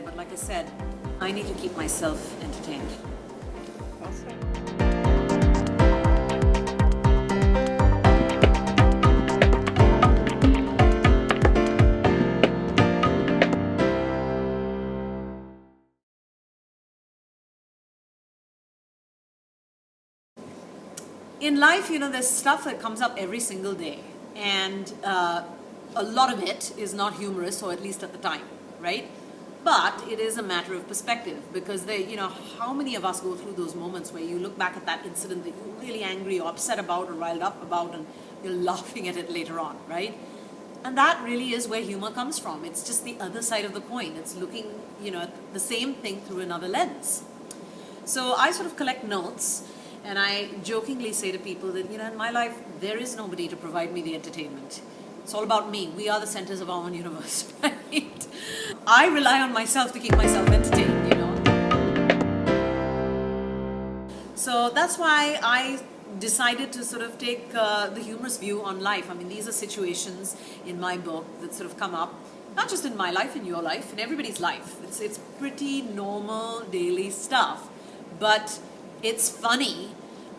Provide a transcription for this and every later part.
But like I said, I need to keep myself entertained. Awesome. In life, there's stuff that comes up every single day, and a lot of it is not humorous, or at least at the time, right? But it is a matter of perspective, because how many of us go through those moments where you look back at that incident that you're really angry or upset about or riled up about, and you're laughing at it later on, right? And that really is where humor comes from. It's just the other side of the coin. It's looking, at the same thing through another lens. So I sort of collect notes, and I jokingly say to people that, in my life, there is nobody to provide me the entertainment. It's all about me. We are the centers of our own universe, right? I rely on myself to keep myself entertained, So that's why I decided to sort of take the humorous view on life. I mean, these are situations in my book that sort of come up, not just in my life, in your life, in everybody's life. It's pretty normal daily stuff, but it's funny,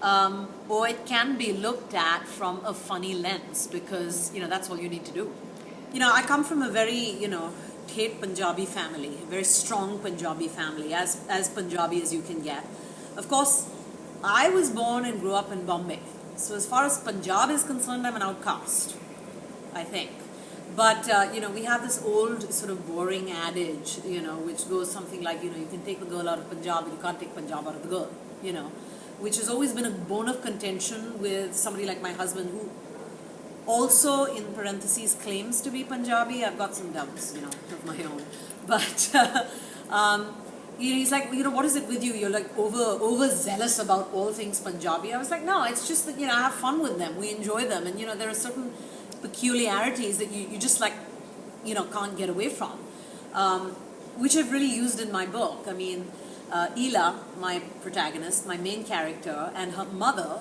or it can be looked at from a funny lens, because that's all you need to do. I come from a very Thet Punjabi family, a very strong Punjabi family, as Punjabi as you can get. Of course, I was born and grew up in Bombay, so as far as Punjab is concerned, I'm an outcast, I think. But we have this old sort of boring adage, which goes something like, you can take the girl out of Punjab, but you can't take Punjab out of the girl, which has always been a bone of contention with somebody like my husband, who also, in parentheses, claims to be Punjabi. I've got some doubts, of my own. But he's like, what is it with you? You're like overzealous about all things Punjabi. I was like, no, it's just that, I have fun with them. We enjoy them. And, there are certain peculiarities that you just like, can't get away from, which I've really used in my book. I mean, Ela, my protagonist, my main character, and her mother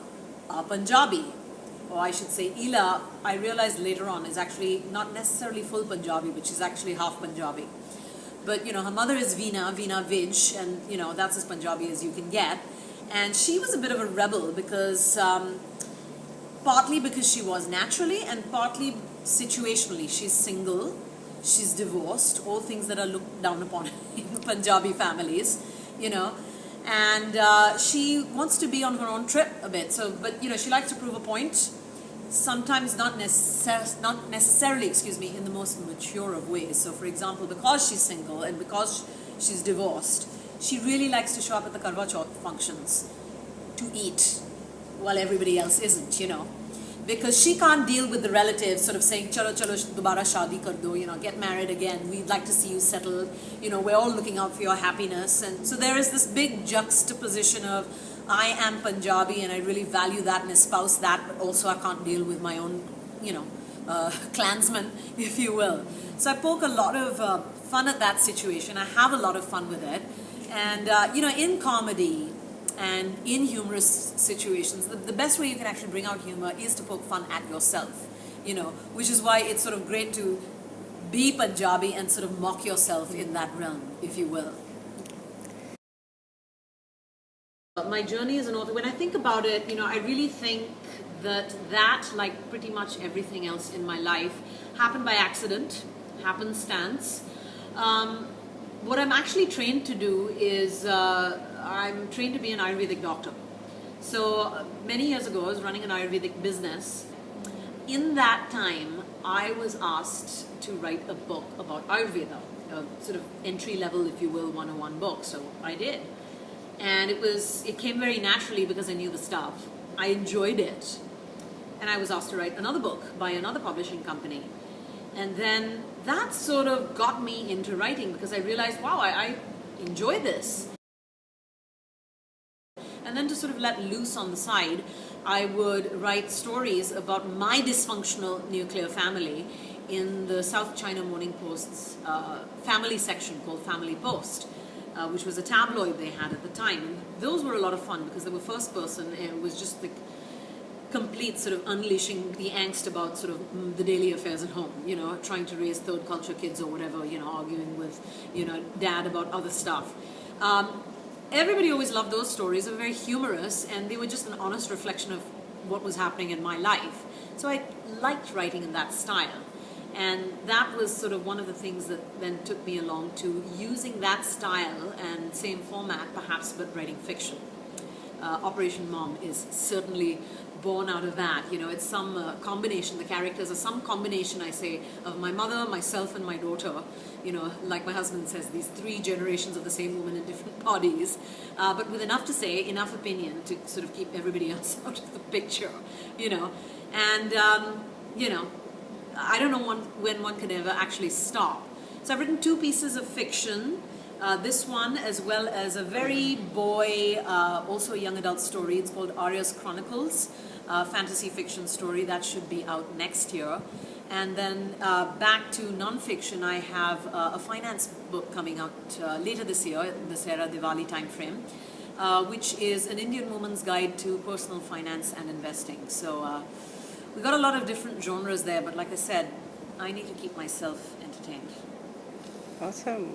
are Punjabi. Or I should say, Ela, I realized later on, is actually not necessarily full Punjabi, but she's actually half Punjabi. But, her mother is Veena Vij, and, that's as Punjabi as you can get. And she was a bit of a rebel because, partly because she was naturally, and partly situationally. She's single, she's divorced, all things that are looked down upon in Punjabi families, and she wants to be on her own trip a bit. So, but, she likes to prove a point, sometimes not necessarily, in the most mature of ways. So, for example, because she's single and because she's divorced, she really likes to show up at the Karwa Chauth functions to eat while everybody else isn't, because she can't deal with the relatives sort of saying, chalo, dobara shadi kar do, get married again, we'd like to see you settled, we're all looking out for your happiness. And so there is this big juxtaposition of, I am Punjabi and I really value that and espouse that, but also I can't deal with my own, clansmen, if you will. So I poke a lot of fun at that situation. I have a lot of fun with it. And, in comedy and in humorous situations, the best way you can actually bring out humor is to poke fun at yourself, which is why it's sort of great to be Punjabi and sort of mock yourself in that realm, if you will. My journey as an author, when I think about it, I really think that, like pretty much everything else in my life, happened by accident, happenstance. What I'm actually trained to do is, I'm trained to be an Ayurvedic doctor. So many years ago, I was running an Ayurvedic business. In that time, I was asked to write a book about Ayurveda, a sort of entry level, if you will, 101 book. So I did. And it came very naturally because I knew the stuff. I enjoyed it. And I was asked to write another book by another publishing company. And then that sort of got me into writing, because I realized, wow, I enjoy this. And then to sort of let loose on the side, I would write stories about my dysfunctional nuclear family in the South China Morning Post's family section called Family Post, which was a tabloid they had at the time. And those were a lot of fun because they were first person, and it was just like complete sort of unleashing the angst about sort of the daily affairs at home, trying to raise third culture kids or whatever, arguing with, dad about other stuff. Everybody always loved those stories. They were very humorous, and they were just an honest reflection of what was happening in my life. So I liked writing in that style. And that was sort of one of the things that then took me along to using that style and same format, perhaps, but writing fiction. Operation Mom is certainly born out of that. It's some combination. The characters are some combination, I say, of my mother, myself, and my daughter. Like my husband says, these 3 generations of the same woman in different bodies, but with enough to say, enough opinion to sort of keep everybody else out of the picture. And I don't know when one can ever actually stop. So I've written 2 pieces of fiction. This one, as well as a very boy, also a young adult story. It's called Arya's Chronicles, fantasy fiction story that should be out next year. And then back to non-fiction, I have a finance book coming out later this year, in the Sera Diwali time frame, which is an Indian woman's guide to personal finance and investing. So we got a lot of different genres there, but like I said, I need to keep myself entertained. Awesome.